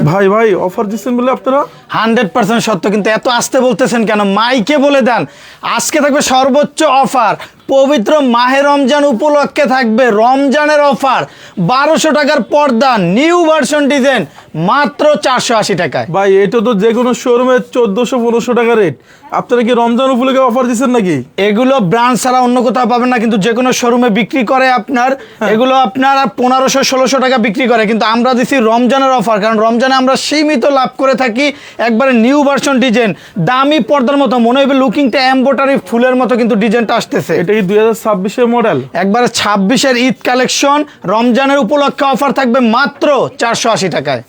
ভাই ভাই অফার দিচ্ছেন বলে আপনারা 100% সত্য, কিন্তু এত আসতে বলতেছেন কেন? মাইকে বলে দেন আজকে থাকবে সর্বোচ্চ অফার। পবিত্র মাহে রমজান উপলক্ষে থাকবে রমজানের অফার। 1200 টাকার পর্দা, নিউ ভার্সন ডিজাইন, মাত্র 480 টাকায়। ভাই এটা তো যে কোনো শোরুমে 1400-1500 টাকা রেট, আপনারা কি রমজান উপলক্ষে অফার দিচ্ছেন নাকি? এগুলো ব্র্যান্ড ছাড়া অন্য কোথাও পাবেন না, কিন্তু যে কোনো শোরুমে বিক্রি করে আপনার এগুলো আপনার 1500-1600 টাকা বিক্রি করে, কিন্তু আমরা দিচ্ছি রমজানের অফার। কারণ রমজানে আমরা সীমিত লাভ করে থাকি। একবারে নিউ ভার্সন ডিজাইন, দামি পর্দার মতো মনে হবে, লুকিংটা এমব্রয়ডারি ফুলের মতো কিন্তু ডিজাইনটা আসতেছে। এটা কি 2026 এর মডেল? একবারে 26-এর ঈদ কালেকশন, রমজানের উপলক্ষে অফার থাকবে মাত্র 480 টাকায়।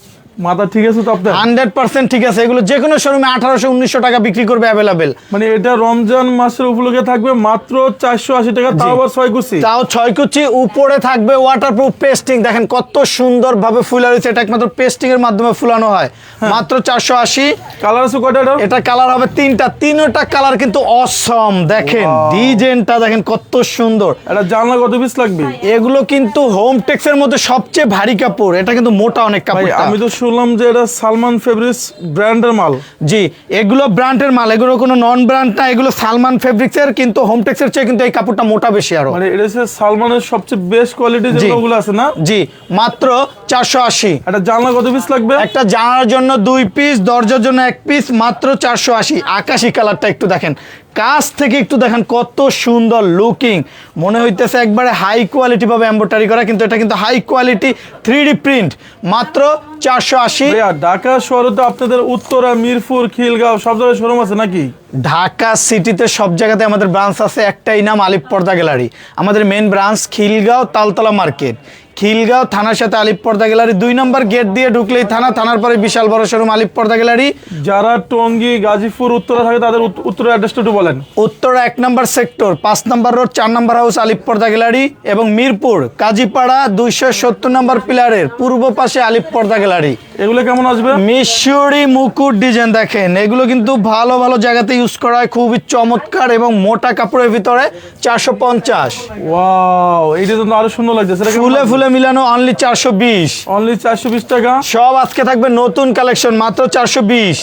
মাথা ঠিক আছে তো আপনার? 100% ঠিক আছে। এগুলো যে কোনো শোরুমে 1800-1900 টাকা বিক্রি করবে অ্যাভেলেবেল। মানে এটা রমজান মাসের উপলক্ষে থাকবে মাত্র 480 টাকা, তাও আবার 6 কুচি। তাও 6 কুচি। উপরে থাকবে ওয়াটারপ্রুফ পেস্টিং, দেখেন কত সুন্দর ভাবে ফুলা রয়েছে। এটা একমাত্র পেস্টিং এর মাধ্যমে ফুলানো হয়। মাত্র 480। কালার আছে কয়টা? এটা কালার হবে 3টা, তিনটা কালার কিন্তু অসম। দেখেন ডিজাইনটা দেখেন কত সুন্দর। এটা জানলা কত পিস লাগবে? এগুলো কিন্তু হোম টেক্সের মধ্যে সবচেয়ে ভারী কাপড়। এটা কিন্তু মোটা অনেক কাপড়। আমি তো শুনলাম যে এটা সালমান ফেব্রিক্স ব্র্যান্ডের মাল। জি, এগুলো ব্র্যান্ডের মাল, এগুলো কোনো নন ব্র্যান্ড না। এগুলো সালমান ফেব্রিক্স এর, কিন্তু হোম টেক্সের চেয়ে কিন্তু এই কাপড়টা মোটা বেশি আরো। মানে এটা হচ্ছে সালমানের সবচেয়ে বেস্ট কোয়ালিটি যেগুলো আছে না? জি, মাত্র 480। এটা জানলা কত পিস লাগবে? একটা জানালার জন্য 2 পিস, দরজার জন্য 1 পিস, মাত্র 480। আকাশি কালারটা একটু দেখেন, কাছ থেকে একটু দেখেন কত সুন্দর লুকিং। মনে হইতেছে একবারে হাই কোয়ালিটি ভাবে এমব্রয়ডারি করা, কিন্তু এটা কিন্তু হাই কোয়ালিটি 3D প্রিন্ট। মাত্র 480। ঢাকা শহরে তো আপনাদের উত্তরা, মিরপুর, খিলগাঁও সব জায়গায় শোরুম আছে নাকি? ঢাকা সিটিতে সব জায়গাতে আমাদের ব্রাঞ্চ আছে। একটাই নাম, আলিপ পর্দা গ্যালারি। আমাদের main branch Khilgaon Taltola market. Khilgaon থানার সাথে আলিপ পর্দা গ্যালারি, 2 নম্বর গেট দিয়ে ঢুকলেই থানা, থানার পরে বিশাল বড় শোরুম আলিপ পর্দা গ্যালারি। যারা টঙ্গী, গাজীপুর, উত্তরা থাকে তাদের উত্তরা অ্যাড্রেসটা একটু বলেন। উত্তরা 1 নম্বর সেক্টর, 5 নম্বর রোড, 4 নম্বর হাউস, আলিপ পর্দা গ্যালারি। এবং মিরপুর কাজীপাড়া 270 নম্বর পিলারের পূর্ব পাশে আলিপ পর্দা গ্যালারি। এগুলো কেমন আসবে? মিশরি মুকুট ডিজাইন দেখেন, এগুলো কিন্তু ভালো ভালো জায়গাতে ইউজ করা হয়, খুবই চমৎকার এবং মোটা কাপড়ের ভিতরে। 450। ওয়াও, এইটা তো আরো সুন্দর লাগছে। ফুলে ফুলে মিলানো, অনলি 420। অনলি 420 টাকা। সব আজকে থাকবে নতুন কালেকশন, মাত্র 420।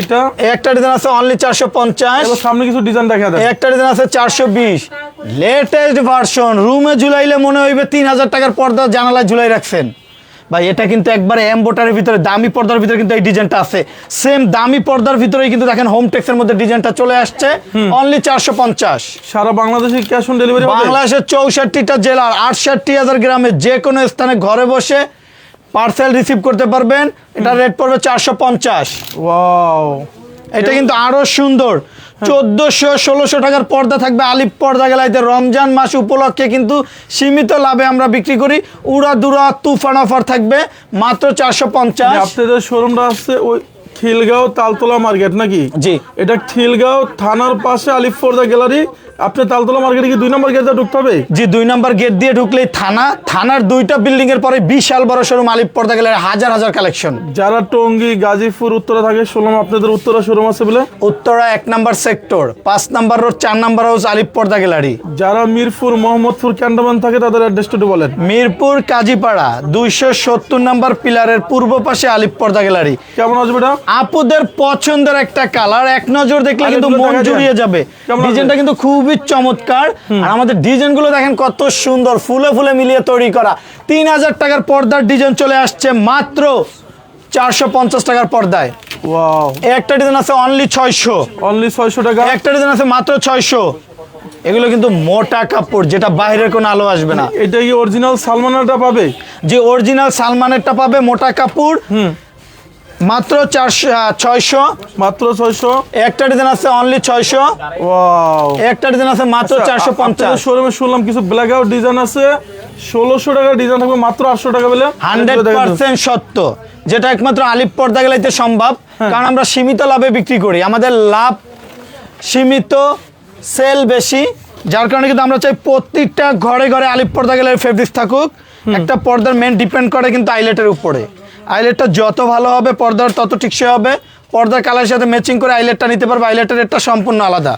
এটা একটা ডিজাইন আছে অনলি 450। এবার সামনে কিছু ডিজাইন দেখা দেয়। একটা ডিজাইন আছে 420, লেটেস্ট ভার্সন। রুমে ঝুলাইলে মনে হইবে 3000 টাকার পর্দা জানালায় ঝুলাই রাখছেন। ভাই এটা কিন্তু একবারে এমব্রয়ডারির ভিতরে, দামি পর্দার ভিতরে কিন্তু এই ডিজাইনটা আছে। সেম দামি পর্দার ভিতরেই কিন্তু দেখেন হোম টেক্সের মধ্যে ডিজাইনটা চলে আসছে। অনলি 450। সারা বাংলাদেশে ক্যাশ অন ডেলিভারি? বাংলাদেশের 64টা জেলার 68,000 গ্রামে যে কোনো স্থানে ঘরে বসে পার্সেল রিসিভ করতে পারবেন। এটা রেট পড়বে 450। ওয়াও, এটা কিন্তু আরো সুন্দর। 1400-1600 টাকার পর্দা থাকবে আলিপ পর্দা গ্যালারিতে। রমজান মাস উপলক্ষে কিন্তু সীমিত লাভে আমরা বিক্রি করি। উড়া দুরা তুফান অফার থাকবে মাত্র 450। আপনাদের শোরুমটা আছে ওই খিলগাঁও তালতলা মার্কেট নাকি? জি, এটা খিলগাঁও থানার পাশে আলিপ পর্দা গ্যালারি। আপনি তালতলা মার্কেটে কি 2 নম্বর গেটে ঢুকতে হবে? জি, 2 নম্বর গেট দিয়ে ঢুকলেই থানা, থানার 2টা বিল্ডিং এর পরে বিশাল বড় শোরুম আলিপ পর্দা গ্যালারি, হাজার হাজার কালেকশন। যারা টঙ্গী, গাজীপুর, উত্তরা থাকে, শুনলাম আপনাদের উত্তরা শোরুম আছে বলে। উত্তরা 1 নম্বর সেক্টর, 5 নম্বর রোড, 4 নম্বর হাউস, আলিপ পর্দা গ্যালারি। যারা মিরপুর, মোহাম্মদপুর, ক্যান্টনমেন্ট থাকে তাদের অ্যাড্রেসটা একটু বলেন। মিরপুর কাজীপাড়া 270 নম্বর পিলারের পূর্ব পাশে আলিপ পর্দা গ্যালারি। কেমন আসবে এটা? আপুদের পছন্দের একটা কালার, এক নজর দেখলে কিন্তু মন জুড়িয়ে যাবে। ডিজাইনটা কিন্তু খুবই চমৎকার। আর আমাদের ডিজাইন গুলো দেখেন কত সুন্দর, ফুলে ফুলে মিলিয়ে তৈরি করা। 3000 টাকার পর্দার ডিজাইন চলে আসছে মাত্র 450 টাকার পর্দায়। ওয়াও, একটা ডিজাইন আছে অনলি 600। অনলি 600 টাকা। একটা ডিজাইন আছে মাত্র 600। এগুলো কিন্তু মোটা কাপড়, যেটা বাইরের কোনো আলো আসবে না। এটা কি অরিজিনাল সালমানেরটা পাবে? যে অরিজিনাল সালমানেরটা পাবে, মোটা কাপড়। মাত্র 600। মাত্র 600। একটা ডিজাইন আছে অনলি 600। ওয়াও, একটা ডিজাইন আছে মাত্র 450। শোরুমে শুনলাম কিছু ব্ল্যাক আউট ডিজাইন আছে 1600 টাকার ডিজাইন থাকবে মাত্র 800 টাকা বলে। 100% সত্য, যেটা একমাত্র আলিপ পর্দা গ্যালারিতে সম্ভব। কারণ আমরা সীমিত লাভে বিক্রি করি, আমাদের লাভ সীমিত, সেল বেশি। যার কারণে কিন্তু আমরা চাই প্রত্যেকটা ঘরে ঘরে আলিপ পর্দা গ্যালারি ফেব্রিক্স থাকুক। একটা পর্দার মেন ডিপেন্ড করে কিন্তু আইলেটের উপরে। আইলেটটা যত ভালো হবে পর্দার তত টিকসই হবে। পর্দার কালারের সাথে ম্যাচিং করে আইলেটটা নিতে পারবে। আইলেটের রেটটা সম্পূর্ণ আলাদা।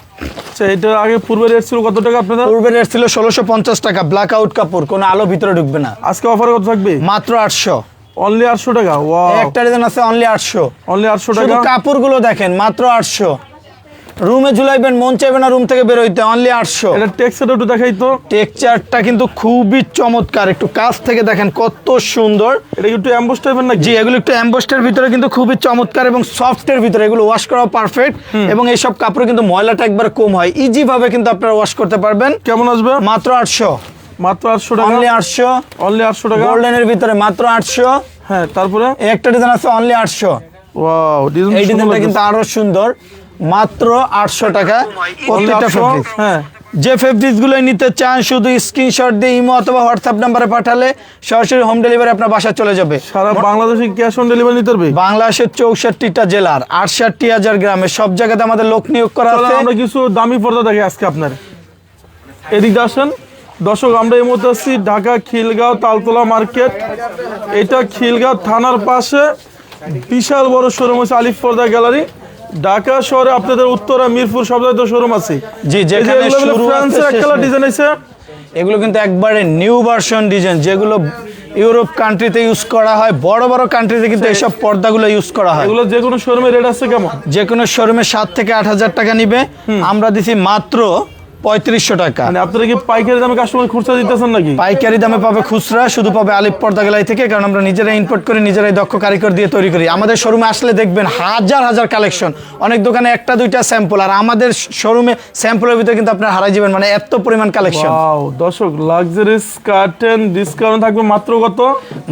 আচ্ছা, এটা আগে পূর্বে রেট ছিল কত টাকা আপনাদের? পূর্বে রেট ছিল 1650 টাকা। ব্ল্যাক আউট কাপড়, কোনো আলো ভিতরে ঢুকবে না। আজকে অফার কত থাকবে? মাত্র 800। অনলি 800 টাকা। ওয়াও, একটা ডিজাইন আছে অনলি 800। অনলি 800 শুধু টাকা। কাপড়গুলো দেখেন মাত্র 800। রুমে ঝুলাইবেন, মন চাইবে না রুম থেকে বের হইতে, অনলি 800। এটা টেক্সচারটা একটু দেখাই তো। টেক্সচারটা কিন্তু খুবই চমৎকার, একটু কাছ থেকে দেখেন কত সুন্দর। এটা কি একটু এমবোস টাইপের নাকি? জি, এগুলো একটু এমবোস্টের ভিতরে কিন্তু খুবই চমৎকার এবং সফটের ভিতরে, এগুলো ওয়াশ করা পারফেক্ট এবং এইসব কাপড়ে কিন্তু ময়লাটা একবার কম হয়, ইজি ভাবে কিন্তু আপনারা ওয়াশ করতে পারবেন। কেমন আসবে? মাত্র 800। মাত্র 800 টাকা। অনলি 800। অনলি 800 টাকা। গোল্ডেনের ভিতরে মাত্র 800। হ্যাঁ, তারপরে এই একটা ডিজাইন আছে অনলি 800। ওয়াও, এই ডিজাইনটা কিন্তু আরো সুন্দর, মাত্র 800 টাকা প্রত্যেকটা ফেব্রিক। হ্যাঁ, যে ফেব্রিক্স গুলো নিতে চান শুধু স্ক্রিনশট দিয়ে ইমো অথবা হোয়াটসঅ্যাপ নাম্বারে পাঠালে সরাসরি হোম ডেলিভারি আপনার বাসায় চলে যাবে। সারা বাংলাদেশে ক্যাশ অন ডেলিভারি নিতে পারবে? বাংলাদেশের 64টা জেলার 68,000 গ্রামে সব জায়গাতে আমাদের লোক নিয়োগ করা চলো আছে। আমরা কিছু দামি পর্দা দেখি আজকে আপনার। এদিকে আসেন দর্শক, আমরা এই মুহূর্তে আছি ঢাকা খিলগাঁও তালতলা মার্কেট। এটা খিলগাঁও থানার পাশে বিশাল বড় শোরুম হচ্ছে আলিফ পর্দা গ্যালারি। ঢাকা শহরে আপনাদের উত্তরা মিরপুর সব জায়গায় শোরুম আছে। জি, এই যে যেখানে এগুলো হলো শুরু ফ্রান্সের আছে এক শেষ কালার নেই। ডিজাইন আছে। এগুলো কিন্তু একবারে নিউ ভার্সন ডিজাইন, যেগুলো ইউরোপ কান্ট্রিতে ইউজ করা হয়, বড় বড় কান্ট্রিতে কিন্তু এইসব পর্দাগুলো ইউজ করা হয়। এগুলো যে কোনো শোরুমে রেট আছে কেমন? যে কোনো শোরুমে 7 থেকে 8,000 টাকা নিবে, আমরা দিছি মাত্র 3500 টাকা। মানে আপনারা কি পাইকারি দামে কাস্টমার খুচরা দিতেছেন নাকি? পাইকারি দামে পাবে, খুচরা শুধু পাবে আলিফ পর্দা গ্যালারি থেকে, কারণ আমরা নিজেরাই ইম্পোর্ট করে নিজেরাই দক্ষ কারিগর দিয়ে তৈরি করি। আমাদের শোরুমে আসলে দেখবেন হাজার হাজার কালেকশন, অনেক দোকানে একটা দুইটা স্যাম্পল, আর আমাদের শোরুমে স্যাম্পলের ভিতরে কিন্তু আপনার হারাই যাবেন, মানে এত পরিমাণ কালেকশন। ওয়াও দর্শক, লাক্সারিস কার্টেন ডিসকাউন্ট থাকবে মাত্র কত?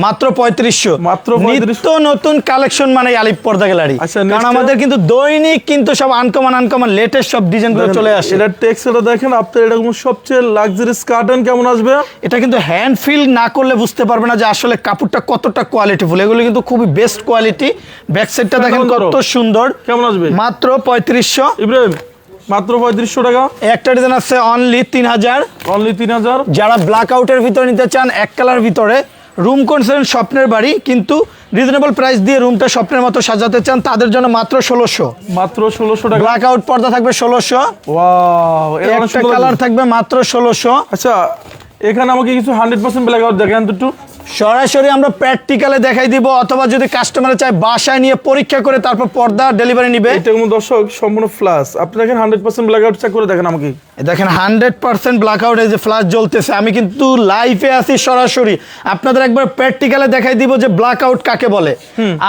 মাত্র 3500। মাত্র 3500। নিত্য নতুন কালেকশন মানে আলিফ পর্দা গ্যালারি। আচ্ছা, কারণ next আমাদের কিন্তু দৈনিক কিন্তু সব আনকমন লেটেস্ট সব ডিজাইনগুলো চলে আসে। এটা টেক্সচারটা দেখেন আপনার, এরকম সবচেয়ে লাক্সারিস কার্টেন কেমন আসবে? এটা কিন্তু হ্যান্ড ফিল না করলে বুঝতে পারবে না যে আসলে কাপড়টা কতটা কোয়ালিটিফুল। এগুলো কিন্তু খুবই বেস্ট কোয়ালিটি। ব্যাক সাইডটা দেখেন কত সুন্দর। কেমন আসবে? মাত্র 3500। ইব্রাহিম, মাত্র 3500 টাকা। একটা ডিজাইন আছে অনলি 3000। অনলি 3000। যারা ব্ল্যাক আউটের ভিতরে নিতে চান, এক কালার ভিতরে, রুম করছেন স্বপ্নের বাড়ি কিন্তু রিজনেবল প্রাইস দিয়ে রুমটা স্বপ্নের মতো সাজাতে চান, তাদের জন্য মাত্র 1600। মাত্র 1600 টাকা। ব্ল্যাক আউট পর্দা থাকবে 1600। ওয়াও, এটা অনেক একটা সুন্দর কালার লাগছে। থাকবে মাত্র 1600। আচ্ছা, এখানে আমাকে কিছু 100% ব্ল্যাক আউট দেখেন তো একটু। সরাসরি আমরা প্র্যাকটিক্যালে দেখাই দিব, অথবা যদি কাস্টমার চায় বাসায় নিয়ে পরীক্ষা করে তারপর পর্দা ডেলিভারি নিবে। এটা কোনো দর্শক সম্পূর্ণ ফ্ল্যাশ। আপনি দেখেন 100% ব্ল্যাক আউট চেক করে দেখেন আমাকে। দেখেন 100% ব্ল্যাক আউট, এই যে ফ্ল্যাশ জ্বলতেছে। আমি কিন্তু লাইভে আছি সরাসরি, আপনাদের একবার প্র্যাকটিক্যালে দেখাই দিব যে ব্ল্যাক আউট কাকে বলে।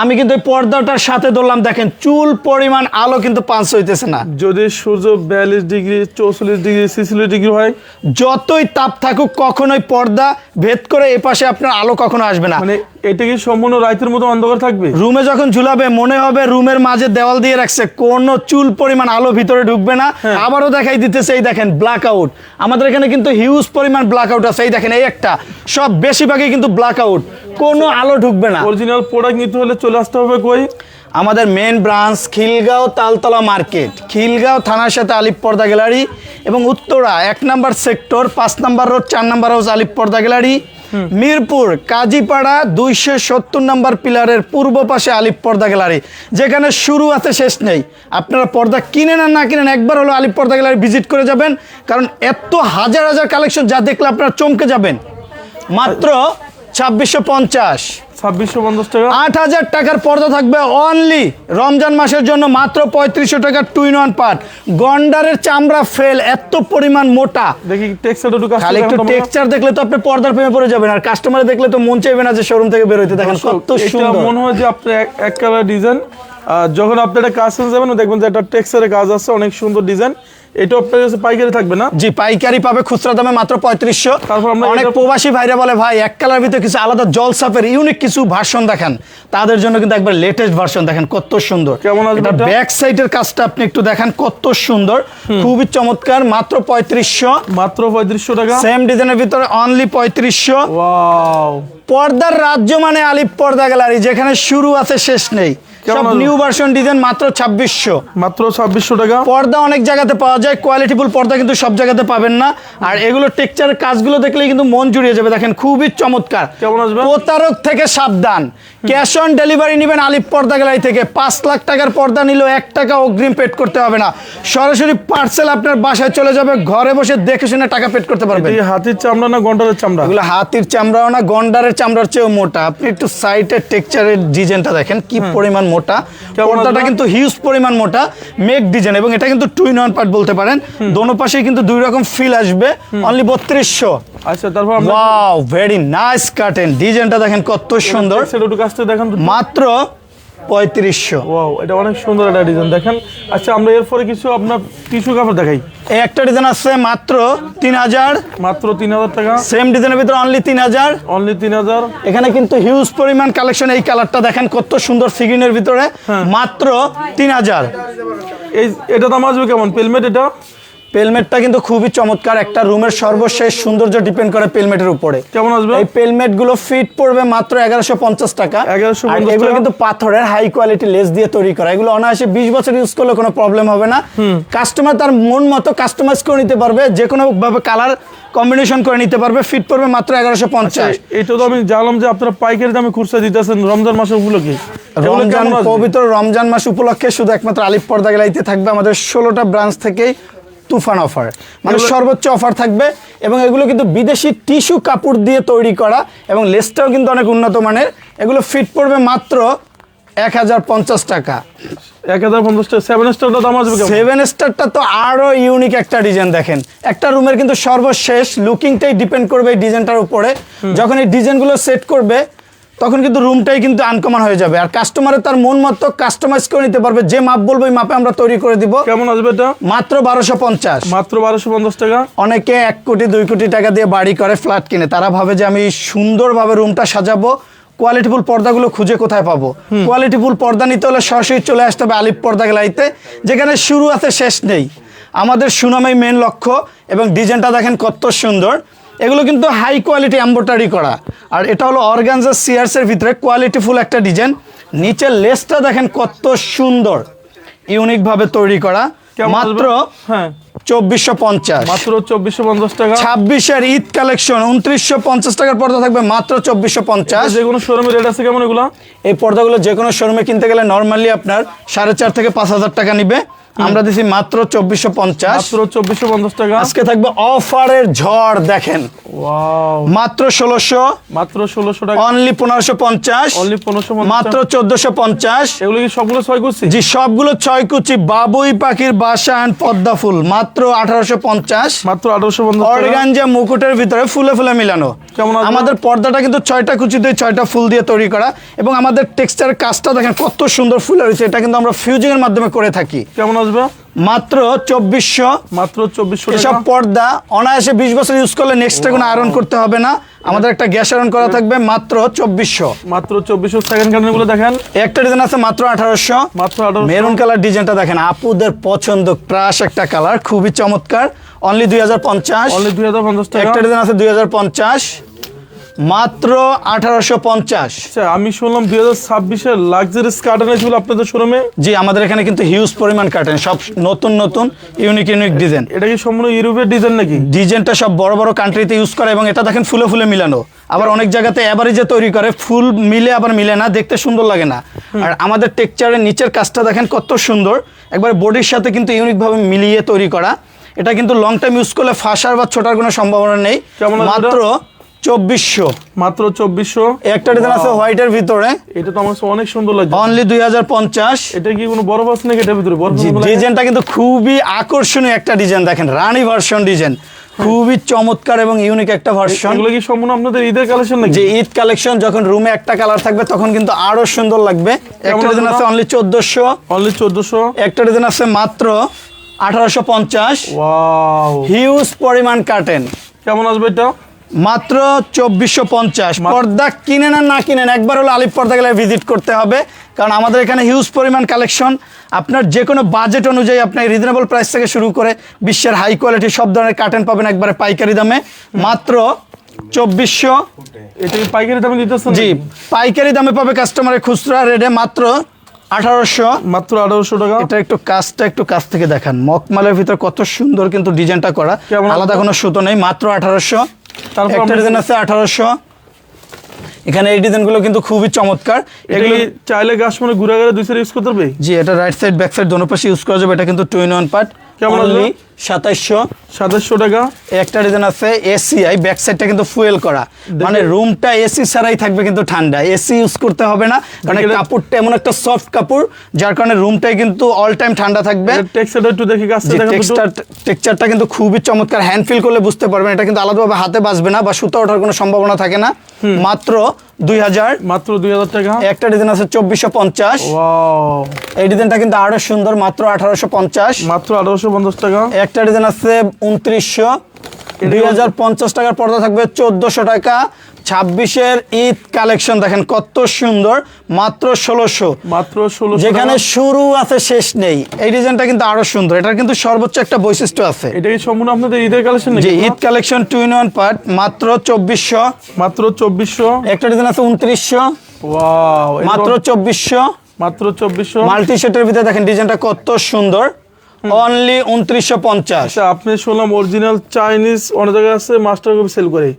আমি কিন্তু এই পর্দাটার সাথে ধরলাম, দেখেন চুল পরিমাণ আলো কিন্তু পাঁচ হইতেছে না। যদি সূর্য 42 ডিগ্রি 44 ডিগ্রি 46 ডিগ্রি হয়, যতই তাপ থাকুক কখনোই পর্দা ভেদ করে এ পাশে আপনার আলো কখনো আসবে না। মানে এটা কি সম্পূর্ণ রাতের মতো অন্ধকার থাকবে? রুমে যখন ঝুলাবে মনে হবে রুমের মাঝে দেওয়াল দিয়ে রাখছে, কোনো চুল পরিমাণ আলো ভিতরে ঢুকবে না। আবারও দেখাই দিতেছে, এই দেখেন ব্ল্যাক আউট। আমাদের এখানে কিন্তু হিউজ পরিমাণ ব্ল্যাক আউট আছে। এই দেখেন, এই একটা, সব বেশিরভাগই কিন্তু ব্ল্যাক আউট, কোনো আলো ঢুকবে না। অরিজিনাল প্রোডাক্ট নিতে হলে চলে আসতে হবে কই? আমাদের main branch Khilgaon Taltola market, Khilgaon থানার সাথে আলিফ পর্দা গ্যালারি, এবং উত্তরা 1 নম্বর সেক্টর 5 নম্বর রোড 4 নম্বর হাউস আলিফ পর্দা গ্যালারি। মিরপুর কাজীপাড়া 270 নম্বর পিলারের পূর্ব পাশে আলিফ পর্দা গ্যালারি, যেখানে শুরু আছে শেষ নেই। আপনারা পর্দা কিনেন আর না কিনেন, একবার হলো আলিফ পর্দা গ্যালারি ভিজিট করে যাবেন, কারণ এত হাজার হাজার কালেকশন যা দেখলে আপনারা চমকে যাবেন। মাত্র 2650। 2650 টাকা। 8000 টাকার পর্দা থাকবে অনলি রমজান মাসের জন্য, মাত্র 3500 টাকা। 2-in-1 পার্ট, গন্ডারের চামড়া ফেল, এত পরিমাণ মোটা। দেখি টেক্সচারটা একটু খালি একটু টেক্সচার দেখলে তো আপনি পর্দার প্রেমে পড়ে যাবেন, আর কাস্টমার দেখলে তো মন চাইবে না যে শোরুম থেকে বের হইতে। দেখেন কত সুন্দর। মনে হয় যে আপনি এক কালার ডিজাইন, যখন আপনি এটা কাজ করে যাবেন দেখবেন যে একটা টেক্সচারের কাজ আছে, অনেক সুন্দর ডিজাইন। এটা আপনার কাছে পাইকারি থাকবে না? জি, পাইকারি পাবে খুচরা দামে মাত্র 3500। তারপর আমরা অনেক প্রবাসী ভাইরা বলে ভাই এক কালার ভিতরে কিছু আলাদা জলসাপের ইউনিক কিছু ভার্সন দেখান, তাদের জন্য কিন্তু একবার লেটেস্ট ভার্সন দেখেন কত সুন্দর। কেমন আসবে এটা এটা? ব্যাক সাইডের কাজটা আপনি একটু দেখেন কত সুন্দর, খুবই চমৎকার। মাত্র 3500। মাত্র 3500 টাকা। সেম ডিজাইনের ভিতরে অনলি 3500। ওয়াও, পর্দার রাজ্য মানে আলিফ পর্দা গ্যালারি, যেখানে শুরু আছে শেষ নেই। কেমন সব আসবে? নিউ ভার্সন ডিজাইন মাত্র 2600। মাত্র 2600 টাকা। পর্দা অনেক জায়গাতে পাওয়া যায়, কোয়ালিটিফুল পর্দা কিন্তু সব জায়গাতে পাবেন না। আর এগুলো টেক্সচারের কাজগুলো দেখলেই কিন্তু মন জুড়িয়ে যাবে। দেখেন খুবই চমৎকার। কেমন আসবে? প্রতারক থেকে সাবধান। ক্যাশ অন ডেলিভারি নেবেন আলিপ পর্দা গ্যালারি থেকে। 5 লাখ টাকার পর্দা নিলেও 1 টাকা অগ্রিম পেড করতে হবে না, সরাসরি পার্সেল আপনার বাসায় চলে যাবে। ঘরে বসে দেখে শুনে টাকা পেড করতে পারবেন। এই হাতির চামড়া না গন্ডারের চামড়া? এগুলো হাতির চামড়াও না, গন্ডারের চামড়ার চেয়েও মোটা। আপনি একটু সাইডের টেক্সচারের ডিজাইনটা দেখেন কি পরিমাণ মোটা। পর্দাটা কিন্তু হিউজ পরিমাণ মোটা, মেক ডিজাইন, এবং এটা কিন্তু 2 in 1 পার্ট বলতে পারেন। দোনো পাশেই কিন্তু দুই রকম ফিল আসবে। অনলি 3200। আচ্ছা, তারপর আমরা ওয়াও, ভেরি নাইস কার্টেন। ডিজাইনটা দেখেন কত সুন্দর। সেটা একটু কাছ থেকে দেখান তো। মাত্র 3500। ওয়াও, এটা অনেক সুন্দর একটা ডিজাইন দেখেন। আচ্ছা, আমরা এরপরে কিছু আপনার টিস্যু কাপড় দেখাই। এই একটা ডিজাইন আছে মাত্র 3000। মাত্র 3000 টাকা। সেম ডিজাইনের ভিতরে অনলি 3000। অনলি 3000। এখানে কিন্তু হিউজ পরিমাণ কালেকশন। এই কালারটা দেখেন কত সুন্দর ফিগিনের ভিতরে, মাত্র 3000। এটা দাম আসবে কেমন? পেলমেট এটা পেলমেটটা কিন্তু খুবই চমৎকার। একটা রুমের সর্বশেষ সৌন্দর্য ডিপেন্ড করে পেলমেটের উপরে। কেমন আসবে? এই পেলমেট গুলো ফিট পড়বে মাত্র 1150 টাকা। 1150 এগুলো টাকা। কিন্তু পাথরের হাই কোয়ালিটি লেস দিয়ে তৈরি করা। এগুলো অনায়াসে 20 বছর ইউজ করলে কোনো প্রবলেম হবে না। কাস্টমার তার মন মতো কাস্টমাইজ করে নিতে পারবে, যে কোনো ভাবে কালার কম্বিনেশন করে নিতে পারবে। ফিট পড়বে মাত্র 1150। এটা তো আমি জানলাম যে আপনারা পাইকারি দামে খুচরা দিতেছেন রমজান মাসের উপলক্ষে। রমজান, পবিত্র রমজান মাস উপলক্ষে শুধু একমাত্র আলিপ পর্দা গ্যালারিতে থাকবে আমাদের 16টা ব্রাঞ্চ থেকেই তুফান অফার, মানে সর্বোচ্চ অফার থাকবে। এবং এগুলো কিন্তু বিদেশি টিস্যু কাপড় দিয়ে তৈরি করা, এবং লেসটাও কিন্তু অনেক উন্নত মানের। এগুলো ফিট পড়বে মাত্র 1050 টাকা। 1050 টাকা। 7 স্টারটা দাম আসবে কেমন? 7 স্টারটা তো আরো ইউনিক একটা ডিজাইন। দেখেন একটা রুমের কিন্তু সর্বশেষ লুকিংটাই ডিপেন্ড করবে এই ডিজাইনটার উপরে। যখন এই ডিজাইনগুলো সেট করবে তখন কিন্তু রুমটাই কিন্তু আনকমন হয়ে যাবে। আর কাস্টমারের তার মন মতো কাস্টমাইজ করে নিতে পারবে। যে মাপ বলবো ওই মাপে আমরা তৈরি করে দিব। কেমন আসবে এটা? মাত্র 1250। মাত্র 1250 টাকা। অনেকে 1 কোটি 2 কোটি টাকা দিয়ে বাড়ি করে, ফ্ল্যাট কিনে। তারা ভাবে যে আমি সুন্দরভাবে রুমটা সাজাবো, কোয়ালিটিফুল পর্দাগুলো খুঁজে কোথায় পাবো? কোয়ালিটিফুল পর্দা নিতে হলে সরাসরি চলে আসতে হবে আলিপ পর্দা গ্যালারিতে, যেখানে শুরু আছে শেষ নেই। আমাদের সুনামেই মেন লক্ষ্য। এবং ডিজাইনটা দেখেন কত সুন্দর। এগুলো কিন্তু হাই কোয়ালিটি এমব্রয়ডারি করা। আর এটা হলো অর্গানজা সিয়ার্সের ভিতরে কোয়ালিটিফুল একটা ডিজাইন। নিচের লেসটা দেখেন কত সুন্দর, ইউনিক ভাবে তৈরি করা। মাত্র 2450। মাত্র 2450 টাকা। 26-এর ঈদ কালেকশন 2950 টাকার পর্দা থাকবে মাত্র 2450। যে কোনো শোরুমে রেট আছে কেমন এগুলো? এই পর্দাগুলো যে কোনো শোরুমে কিনতে গেলে নরমালি আপনার 4.5 থেকে 5000 টাকা নিবে। আমরা দিছি মাত্র 2450। মাত্র 2450 টাকা। আজকে থাকবে অফারের ঝড়। দেখেন ওয়াও, মাত্র 1600। মাত্র 1600 টাকা। অনলি 1550। অনলি 1550। মাত্র 1450। এগুলো কি সবগুলো 6 কুচি? জি, সবগুলো 6 কুচি। বাবুই পাখির বাসা এন্ড পদ্মা ফুল মাত্র 1850। মাত্র 1850 টাকা। অর্গানজা মুকুটের ভিতরে ফুলে ফুলে মিলানো। কেমন আসবে? আমাদের পর্দাটা কিন্তু 6টা কুচিতে 6টা ফুল দিয়ে তৈরি করা। এবং আমাদের টেক্সচার কাজটা দেখেন কত সুন্দর ফুল রয়েছে। এটা কিন্তু আমরা ফিউজিং এর মাধ্যমে করে থাকি। কেমন আসবে? মাত্র 2400। মাত্র 2400 এসব টাকা। পর্দা অনায়াসে 20 বছর ইউজ করলে নেক্সট কোনো আয়রন করতে হবে না। আমাদের একটা গ্যাস আয়রন করা থাকবে মাত্র 2400। মাত্র 2400। সেকেন্ড কালার গুলো দেখেন। একটা ডিজাইন আছে মাত্র 1800। মাত্র 1800। মেরুন কালার ডিজাইনটা দেখেন, আপুদের পছন্দ, ক্রাশ একটা কালার, খুবই চমৎকার। অনলি 2050। অনলি 2050 টাকা। একটা ডিজাইন আছে 2050। মাত্র 1850। আচ্ছা, আমি শুনলাম 2026-এর লাক্সারিয়াস কার্টেন এসেছিল আপনাদের শোরুমে। জি, আমাদের এখানে কিন্তু হিউজ পরিমাণ কাটেন, সব নতুন নতুন ইউনিক ইউনিক ডিজাইন। এটা কি সম্পূর্ণ ইউরোপের ডিজাইন নাকি? ডিজাইনটা সব বড় বড় কান্ট্রিতে ইউজ করে। এবং এটা দেখেন ফুলে ফুলে মিলানো। আবার অনেক জায়গাতে এভারেজে তৈরি করে, ফুল মিলে আবার মিলে না, দেখতে সুন্দর লাগে না। আর আমাদের টেক্সচারের নিচের কাজটা দেখেন কত সুন্দর, একবার বডির সাথে কিন্তু ইউনিকভাবে মিলিয়ে তৈরি করা। এটা কিন্তু লং টাইম ইউজ করলে ফাঁসার বা ছোটার কোনো সম্ভাবনা নেই। মাত্র 2400। মাত্র 2400। একটা ডিজাইন আছে হোয়াইটের ভিতরে। এটা তো আমার কাছে অনেক সুন্দর লাগছে। অনলি 2050। এটা কি কোনো বরফ আছে নাকি এটার ভিতরে? বরফ ডিজাইনটা কিন্তু খুবই আকর্ষণীয় একটা ডিজাইন। দেখেন রানী ভার্সন ডিজাইন, খুবই চমৎকার এবং ইউনিক একটা ভার্সন। এগুলো কি সম্পূর্ণ আপনাদের ঈদের কালেকশন নাকি? যে ঈদ কালেকশন, যখন রুমে একটা কালার থাকবে তখন কিন্তু আরো সুন্দর লাগবে। একটা ডিজাইন আছে অনলি 1400। অনলি 1400। একটা ডিজাইন আছে মাত্র 1850। ওয়াও, হিউজ পরিমাণ কাটেন। কেমন আসবে এটা? মাত্র 2450। পর্দা কিনেন আর না কিনেন, একবার হলো আলিপ পর্দা গেলে ভিজিট করতে হবে। কারণ আমাদের এখানে হিউজ পরিমাণ কালেকশন। আপনার যে কোনো বাজেট অনুযায়ী আপনি রিজনেবল প্রাইস থেকে শুরু করে বিশ্বের হাই কোয়ালিটি সব ধরনের কাটেন পাবেন একবারে পাইকারি দামে। মাত্র 2400। এটা কি পাইকারি দামে দিতেছেন? জি, পাইকারি দামে পাবে কাস্টমারের খুচরা রেটে মাত্র 1800 মাত্র 1800 টাকা। এটা একটু কাছ থেকে দেখান, মকমালের ভিতর কত সুন্দর কিন্তু ডিজাইনটা করা, কেমন আলাদা কোনো সুতো নেই, মাত্র 1800। তারপর একটা ডিজাইন আছে 1800। এখানে এই ডিজাইনগুলো কিন্তু খুবই চমৎকার, এগুলো চাইলে কাস্টমার ঘুরে গেলে দুই সাইড ইউজ করতে পারবে। জি, এটা রাইট সাইড ব্যাক সাইড দোনো পাশে ইউজ করা যাবে। এটা কিন্তু 2-in-1 পার্ট। কেমন অনলি আসবে? 2700 টাকা। একটা ডিজাইন আছে এসিআই, ব্যাক সাইডটা কিন্তু ফুয়েল করা, মানে রুমটা এসি ছাড়াই থাকবে কিন্তু ঠান্ডা, এসি ইউজ করতে হবে না, কারণ কাপড়টা এমন একটা সফট কাপড় যার কারণে রুমটাই কিন্তু অল টাইম ঠান্ডা থাকবে। টেক্সচারটা একটু দেখি, কাছে দেখেন তো। টেক্সচারটা কিন্তু খুবই চমৎকার, হ্যান্ড ফিল করলে বুঝতে পারবেন। এটা কিন্তু আলাদাভাবে হাতে বাজবে না বা সুতা ওঠার কোনো সম্ভাবনা থাকে না। মাত্র 2000। মাত্র 2000 টাকা। একটা ডিজাইন আছে 2450। ওয়াও, এই ডিজাইনটা কিন্তু আরো সুন্দর, মাত্র 1850। মাত্র 1850 টাকা। একটা ডিজাইন আছে 2900। 2050 টাকার পর্দা থাকবে 1400 টাকা। 26-এর ঈদ কালেকশন দেখেন কত সুন্দর, মাত্র 1600। মাত্র 1600 যেখানে শুরু আছে শেষ নেই। এই ডিজাইনটা কিন্তু আরো সুন্দর, এটার কিন্তু সর্বোচ্চ একটা বৈশিষ্ট্য আছে। এটা কি সম্পূর্ণ আপনাদের ঈদের কালেকশন নাকি? জি, ঈদ কালেকশন 2-in-1 পার্ট, মাত্র 2400। মাত্র 2400। একটা ডিজাইন আছে 2900। ওয়াও, মাত্র 2400। মাত্র 2400। মাল্টি সেটের ভিতরে দেখেন ডিজাইনটা কত সুন্দর, অনলি 2950। আচ্ছা, আপনি শুনলাম অরিজিনাল চাইনিজ অনেক জায়গায় আছে, মাস্টার কপি সেল করে।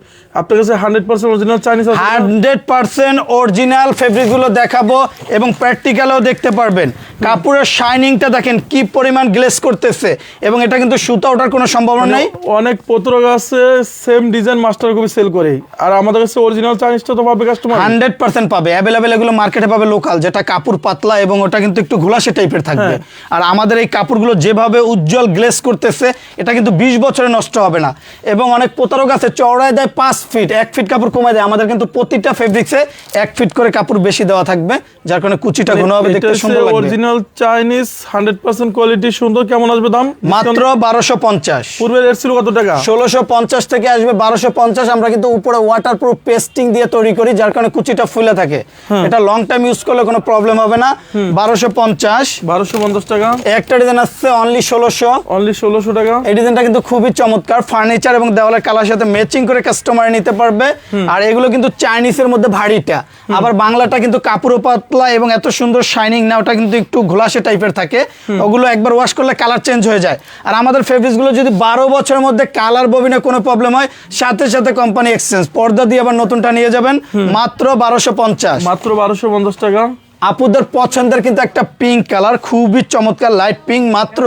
আপনার কাছে 100% অরিজিনাল চাইনিজ আছে? 100% অরিজিনাল ফেব্রিকগুলো দেখাবো এবং প্র্যাকটিক্যালও দেখতে পারবেন। কাপড়ের শাইনিংটা দেখেন কি পরিমাণ গ্লেজ করতেছে, এবং এটা কিন্তু সুতা ওঠার কোনো সম্ভাবনা নেই। অনেক পত্রক আছে same design master copy sale করে, আর আমাদের কাছে অরিজিনাল চাইনিজটা তো পাবে কাস্টমার। 100% পাবে, অ্যাভেলেবেল। এগুলো মার্কেটে পাবে লোকাল, যেটা কাপড় পাতলা এবং ওটা কিন্তু একটু ঘোলাসে টাইপের থাকবে। আর আমাদের এই কাপড়গুলো যেভাবে উজ্জ্বল গ্লেজ করতেছে, এটা কিন্তু 20 বছরে নষ্ট হবে না। এবং অনেক প্রতারক আছে চওড়ায় দেয় 5 ফিট, 1 ফিট কাপড় কমায় দেয়। আমাদের কিন্তু প্রতিটা ফেব্রিক্সে 1 ফিট করে কাপড় বেশি দেওয়া থাকবে, যার কারণে কুচিটা ঘন হবে, দেখতে সুন্দর লাগবে। অরিজিনাল চাইনিজ 100% কোয়ালিটি সুন্দর। কেমন আসবে দাম? মাত্র 1250। পূর্বে রেট ছিল কত টাকা? 1650 থেকে আসবে 1250। আমরা কিন্তু উপরে ওয়াটারপ্রুফ পেস্টিং দিয়ে তৈরি করি, যার কারণে কুচিটা ফুলে থাকে। এটা লং টাইম ইউজ করলে কোনো প্রবলেম হবে না। 1250। 1250 টাকা। একটা ডিজাইন আসছে অনলি 1600। অনলি 1600 টাকা। এই ডিজাইনটা কিন্তু খুবই চমৎকার, ফার্নিচার এবং দেওয়ালের কালার সাথে ম্যাচিং করে কাস্টমার নিতে পারবে। আর এগুলো কিন্তু চাইনিজের মধ্যে ভারীটা, আবার বাংলাটা কিন্তু কাপড়ও পাতলা এবং এত সুন্দর শাইনিং না, ওটা কিন্তু একটু ঘোলাসে টাইপের থাকে। ওগুলো একবার ওয়াশ করলে কালার চেঞ্জ হয়ে যায়। আর আমাদের ফেব্রিক্সগুলো যদি 12 বছরের মধ্যে কালার ববিনে কোনো প্রবলেম হয়, সাথে সাথে কোম্পানি এক্সচেঞ্জ, পর্দা দিয়ে আবার নতুনটা নিয়ে যাবেন। মাত্র 1250। মাত্র 1250 টাকা। আপুদের পছন্দের কিন্তু একটা পিঙ্ক কালার, খুবই চমৎকার লাইট পিঙ্ক, মাত্র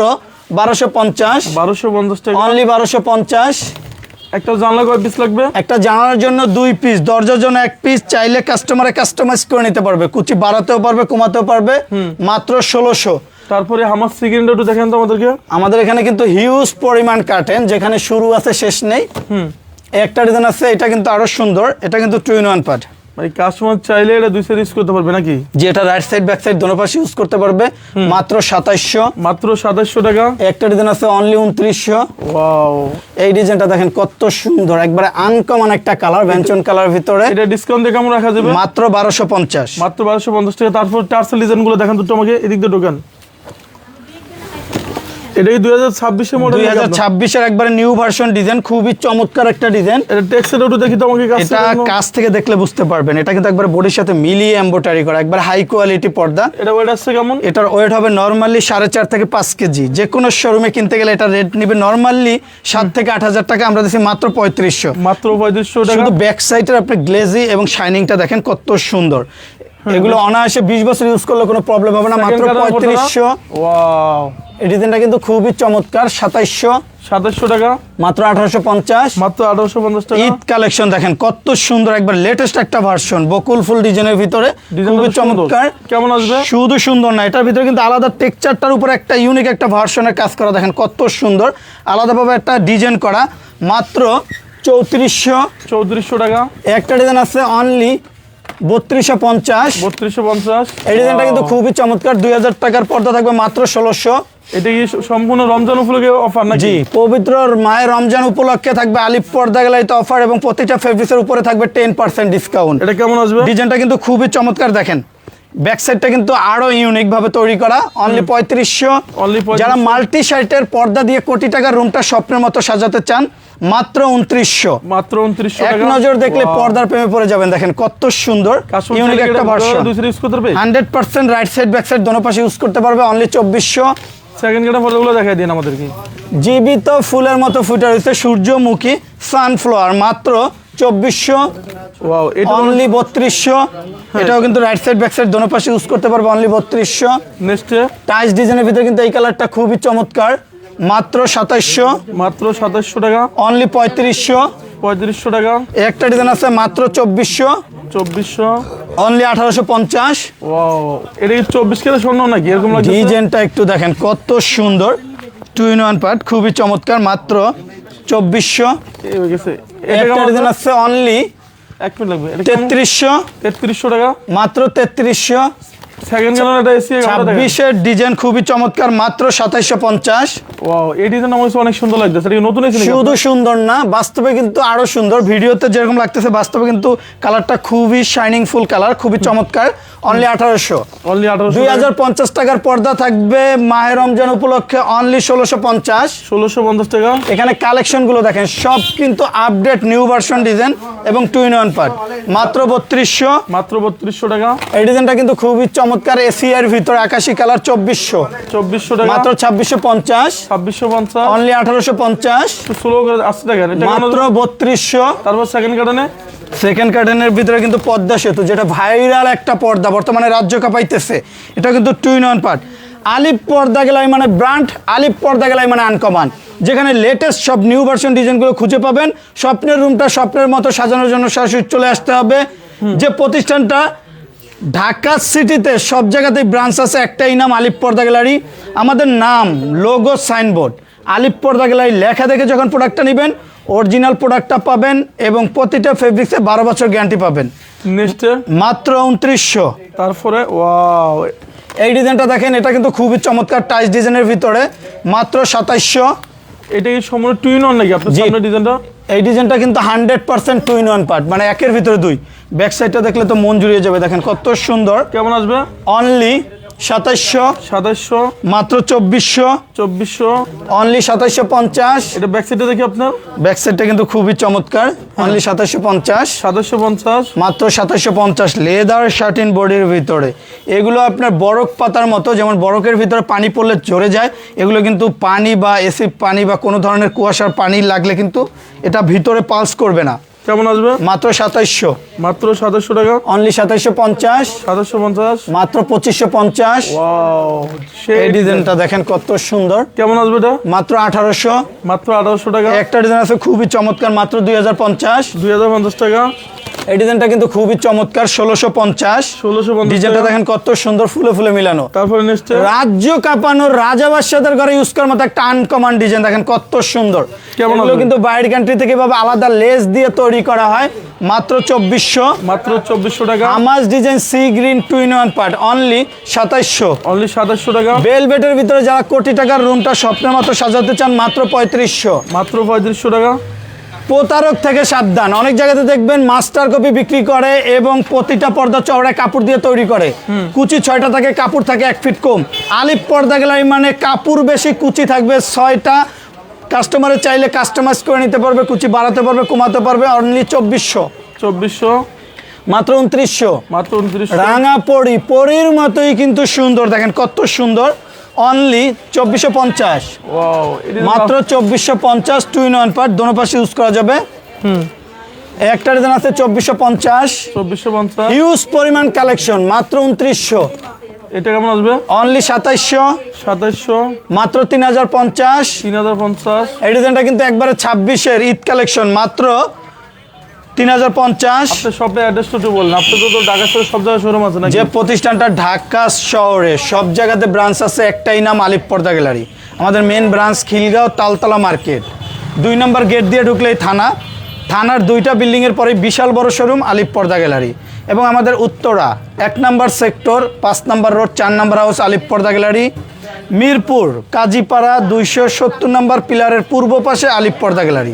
1250। 1250 টাকা। অনলি 1250। একটা জানলা কয় পিস লাগবে? একটা জানালার জন্য 2 পিস, দরজার জন্য 1 পিস, চাইলে কাস্টমারে কাস্টমাইজ করে নিতে পারবে, কুচি বাড়াতেও পারবে কমাতেও পারবে। মাত্র 1600। তারপরে আমার সিকিউরিটি একটু দেখেন তো আমাদেরকে। আমাদের এখানে কিন্তু হিউজ পরিমাণ কাটেন, যেখানে শুরু আছে শেষ নেই। একটা ডিজাইন আছে, এটা কিন্তু আরো সুন্দর, এটা কিন্তু 2-in-1 পার্ট। মানে কাস্টমার চাইলে এটা দুই সাইড ইউজ করতে পারবে নাকি? যে এটা রাইট সাইড ব্যাক সাইড দোনো পাশে ইউজ করতে পারবে। মাত্র 2700। মাত্র 2700 টাকা। একটা ডিজাইন আছে অনলি 2900। ওয়াও, এই ডিজাইনটা দেখেন কত সুন্দর, একবারে আনকমন একটা কালার, ভেঞ্চন কালার ভিতরে। এটা ডিসকাউন্ট দিয়ে কেমন রাখা যাবে? মাত্র 1250। মাত্র 1250 টাকা। তারপর টার্সেল ডিজাইন গুলো দেখেন তো আমাকে, এদিক দিয়ে ঢোকান। এটা কি 2026 এর মডেল? 2026 এর একবারে নিউ ভার্সন ডিজাইন, খুবই চমৎকার একটা ডিজাইন। এটা টেক্সচারটা একটু দেখি তো আমাকে কাছে। এটা কাছ থেকে দেখলে বুঝতে পারবেন, এটা কিন্তু একবার বডির সাথে মিলিয়ে এমব্রয়ডারি করা, একবার হাই কোয়ালিটি পর্দা। এটা ওয়েট আসছে কেমন? এটার ওয়েট হবে নরমালি 4.5 থেকে 5 কেজি। যে কোনো শোরুমে কিনতে গেলে এটা রেট নিবে নরমালি 7 থেকে 8000 টাকা, আমরা দিচ্ছি মাত্র 3500। মাত্র 3500 টাকা। শুধু ব্যাক সাইডের আপনি গ্লেজি এবং শাইনিংটা দেখেন কত সুন্দর। এগুলো অনায়াসে 20 বছর ইউজ করলে কোনো প্রবলেম হবে না। মাত্র 3500। ওয়াও, এই ডিজাইনটা কিন্তু খুবই চমৎকার। 2700। 2700 টাকা। মাত্র 1850। মাত্র 1850 টাকা। ঈদ কালেকশন দেখেন কত সুন্দর, একবার লেটেস্ট একটা ভার্সন, বকুল ফুল ডিজাইনের ভিতরে, খুবই চমৎকার। কেমন আসবে? শুধু সুন্দর না, এটার ভিতরে কিন্তু আলাদা টেক্সচারটার উপর একটা ইউনিক একটা ভার্সনের কাজ করা, দেখেন কত সুন্দর, আলাদাভাবে একটা ডিজাইন করা। মাত্র 3400। 3400 টাকা। একটা ডিজাইন আছে অনলি 3250। 3250। এই ডিজাইনটা কিন্তু খুবই চমৎকার। 2000 টাকার পর্দা থাকবে মাত্র 1600। এটা কি সম্পূর্ণ রমজান উপলক্ষে অফার নাকি? জি, পবিত্র মায়ের রমজান উপলক্ষে থাকবে আলিফ পর্দা গ্যালারিতে অফার, এবং প্রতিটা ফেব্রিক্সের উপরে থাকবে 10% ডিসকাউন্ট। এটা কেমন আসবে? ডিজাইনটা কিন্তু খুবই চমৎকার, দেখেন ব্যাক সাইডটা কিন্তু আরো ইউনিক ভাবে তৈরি করা, অনলি 3500। Only 3500 যারা মাল্টি সাইটের পর্দা দিয়ে কোটি টাকার রুমটা স্বপ্নের মতো সাজাতে চান, মাত্র 2900। মাত্র 2900 এক টাকা। নজর দেখলে পর্দার প্রেমে পড়ে যাবেন। দেখেন কত সুন্দর ইউনিক একটা version. 100% right side back side দোনো পাশে ইউজ করতে পারবে, অনলি 2400। সেকেন্ড কাটা পর্দাগুলো দেখাই দিন আমাদেরকে। জীবিত ফুলের মতো ফুটে রয়েছে সূর্যমুখী সানফ্লাওয়ার, মাত্র 2400। ওয়াও, এটা অনলি 3200। এটাও কিন্তু রাইট সাইড ব্যাক সাইড দোনো পাশে ইউজ করতে পারবে, অনলি 3200। নেক্সট টাইস ডিজাইনের ভিতরে কিন্তু এই কালারটা খুবই চমৎকার, মাত্র 2700। মাত্র 2700 টাকা। অনলি 3500। 3500 টাকা। একটা ডিজাইন আছে মাত্র 2400। 2400। অনলি 1850। ওয়াও, এটা কি 24 কেজি স্বর্ণ নাকি এরকম লাগছে? ডিজাইনটা একটু দেখেন কত সুন্দর, 2 in 1 পার্ট, খুবই চমৎকার, মাত্র 2400। এই হয়ে গেছে। এটা একটা কেমন ডিজাইন আছে অনলি 1 মিনিট লাগবে। এটা কেমন? 3300। 3300 টাকা। মাত্র 3300। সেকেন্ড কালার এটা এসি 26-এর ডিজাইন খুবই চমৎকার, মাত্র 2750। ওয়াও, এই ডিজাইন আমার কাছে অনেক সুন্দর লাগতেছে। এটা কি নতুন এসি নাকি? শুধু সুন্দর না, বাস্তবে কিন্তু আরো সুন্দর। ভিডিওতে যেরকম লাগতেছে বাস্তবে কিন্তু কালারটা খুবই শাইনিং ফুল কালার, খুবই চমৎকার, অনলি 1800। অনলি 1800। 2050 টাকার পর্দা থাকবে মাহে রমজান উপলক্ষে, অনলি 1650। 1650 টাকা। এখানে কালেকশন গুলো দেখেন সব কিন্তু আপডেট নিউ ভার্সন ডিজাইন এবং 2 in 1 পার্ট, মাত্র 3200। মাত্র 3200 টাকা। এই ডিজাইনটা কিন্তু খুবই চমৎকার, এসিআর ভিতরে আকাশি কালার, 2400। 2400 টাকা। মাত্র 2650। 2650। অনলি 1850। একটু স্লো করে আসতে দেখেন। এটা মাত্র 3200। তারপর সেকেন্ড কাটানে সেকেন্ড কার্টেনের ভিতরে কিন্তু পদ্মা সেতু, যেটা ভাইরাল একটা পর্দা, বর্তমানে রাজ্য কাঁপাইতেছে। এটা কিন্তু 2 in 1 পার্ট। আলিপ পর্দা গেলাই মানে ব্র্যান্ড, আলিপ পর্দা গেলাই মানে আনকমন, যেখানে লেটেস্ট সব নিউ ভার্সন ডিজাইনগুলো খুঁজে পাবেন। স্বপ্নের রুমটা স্বপ্নের মতো সাজানোর জন্য সরাসরি চলে আসতে হবে। যে প্রতিষ্ঠানটা ঢাকা সিটিতে সব জায়গাতেই ব্রাঞ্চ আছে, একটাই নাম আলিপ পর্দা গ্যালারি। আমাদের নাম, লোগো, সাইনবোর্ড আলিপ পর্দা গ্যালারি লেখা দেখে যখন প্রোডাক্টটা নেবেন, অরিজিনাল প্রোডাক্টটা পাবেন এবং প্রতিটা ফেব্রিক্সে 12 বছর গ্যারান্টি পাবেন। নেক্সট মাত্র 2900। তারপরে ওয়াও, এই ডিজাইনটা দেখেন, এটা কিন্তু খুবই চমৎকার টাইস ডিজাইনের ভিতরে, মাত্র 2700। এটা কি সম্পূর্ণ 2 in 1 নাকি আপনার জি। সামনে ডিজাইনটা? এই ডিজাইনটা কিন্তু 100% 2 in 1 পার্ট, মানে একের ভিতরে দুই। ব্যাক সাইডটা দেখলে তো মন জুড়িয়ে যাবে, দেখেন কত সুন্দর। কেমন আসবে? অনলি 2700। 2700। মাত্র 2400। 2400। অনলি 2750। এটা ব্যাক সাইডে দেখি আপনার। ব্যাক সাইডটা কিন্তু খুবই চমৎকার, অনলি 2750। 2750। মাত্র 2750। লেদার শার্টিন বডির ভিতরে, এগুলো আপনার বরফ পাতার মতো, যেমন বরফের ভিতরে পানি পড়লে ঝরে যায়, এগুলো কিন্তু পানি বা এসিড পানি বা কোনো ধরনের কুয়াশার পানি লাগলে কিন্তু এটা ভিতরে পালস করবে না। কেমন আসবে? মাত্র 2700। মাত্র 2700 টাকা। অনলি 2750। 2750। মাত্র 2550। ওয়াও, এই ডিজাইনটা দেখেন কত সুন্দর, কেমন আসবে এটা? মাত্র 1800। মাত্র 1800 টাকা। একটা ডিজাইন আছে খুবই চমৎকার, মাত্র 2050। 2050 টাকা। এই ডিজাইনটা কিন্তু খুবই চমৎকার, 1650। 1650 ডিজাইনটা দেখেন কত সুন্দর, ফুলে ফুলে মিলানো। তারপরে নেক্সট রাজ্য কাঁপানোর রাজা বাদশাদের ঘরে ইউজ করার মতো একটা আনকমন ডিজাইন, দেখেন কত সুন্দর। কেমন এগুলো হবে? কিন্তু বাইরের কান্ট্রি থেকে এভাবে আলাদা লেস দিয়ে তৈরি করা হয়, মাত্র 2400। মাত্র 2400 টাকা। আমাজ design sea green 2 in 1 part, only 2700। Only 2700 টাকা। বেলভেটের ভিতরে যারা কোটি টাকার রুমটা স্বপ্নের মতো সাজাতে চান, মাত্র 3500। মাত্র 3500 টাকা। প্রতারক থেকে সাবধান, অনেক জায়গাতে দেখবেন মাস্টার কপি বিক্রি করে এবং প্রতিটা পর্দা চওড়ায় কাপড় দিয়ে তৈরি করে। কুচি 6টা থাকে, কাপড় থাকে 1 ফিট কম। আলিপ পর্দা গ্যালারি মানে কাপড় বেশি, কুচি থাকবে 6টা। কাস্টমারের চাইলে কাস্টমাইজ করে নিতে পারবে, কুচি বাড়াতে পারবে, কমাতে পারবে, অনলি 2400। 2400। মাত্র 2900। মাত্র 2900। রাঙা পরি, পরির মতোই কিন্তু সুন্দর, দেখেন কত সুন্দর, অনলি 2450। ওয়াও, এটা মাত্র 2450। 2 in 1 পার্ট, দোনো পাশে ইউজ করা যাবে। একটা ডিজাইন আছে 2450। 2450। হিউজ পরিমাণ কালেকশন, মাত্র 2900। এটা কেমন আসবে? অনলি 2700। 2700। মাত্র 3050। 3050। এই ডিজাইনটা কিন্তু একবারে 26-এর ঈদ কালেকশন, মাত্র 3050। আপনার শপের অ্যাড্রেসটা একটু বলুন। আপনি তো ঢাকা শহরে সব জায়গায় শোরুম আছে নাকি? যে প্রতিষ্ঠানটা ঢাকা শহরে সব জায়গাতে ব্রাঞ্চ আছে, একটাই নাম আলিপ পর্দা গ্যালারি। আমাদের main branch Khilgaon Taltola market, 2 নম্বর গেট দিয়ে ঢুকলেই থানা, থানার 2টা বিল্ডিংয়ের পরে বিশাল বড় শোরুম আলিপ পর্দা গ্যালারি। এবং আমাদের উত্তরা 1 নম্বর সেক্টর, 5 নম্বর রোড, 4 নম্বর হাউস, আলিপ পর্দা গ্যালারি। মিরপুর কাজীপাড়া 270 নম্বর পিলারের পূর্ব পাশে আলিপ পর্দা গ্যালারি।